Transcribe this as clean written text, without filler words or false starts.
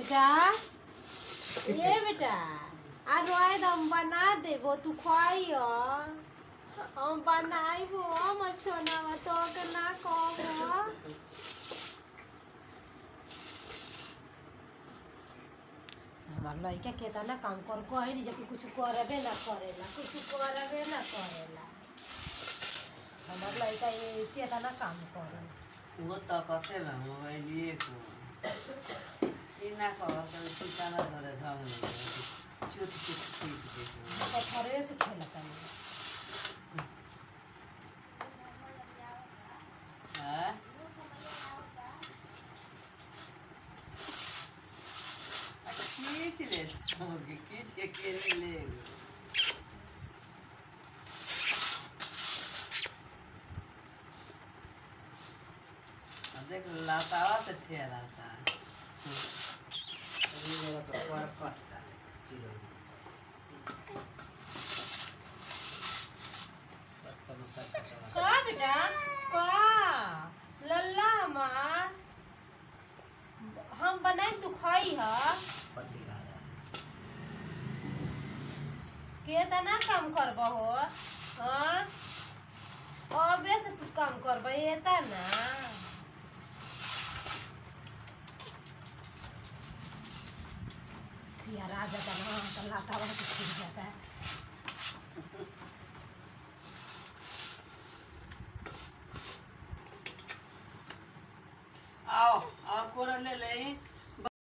बेटा ये बेटा आ रोए दम बना देबो तू खाइयो हम बनाइबो मछोना तो के ना कहबो हमार लइका केतना काम कर कहे नहीं कि कुछ करबे ना करेला हमार लइका ये केतना काम करे वो तो कते ना मोबाइल ये को इना को तो ठिकाना धरे धांग ले चुट तो थरे से खेलता है हां किचले ओके किच के खेले ले देख लातावा तो ठेला था अभी जरा तो पर फटता चिरो का बेटा का लल्ला मां हम बनाई तू खाई ह केतना काम करबो हो हां अबे से तू काम करबो एता ना सिया राजा का ना तो लाता वाला कुछ जाता है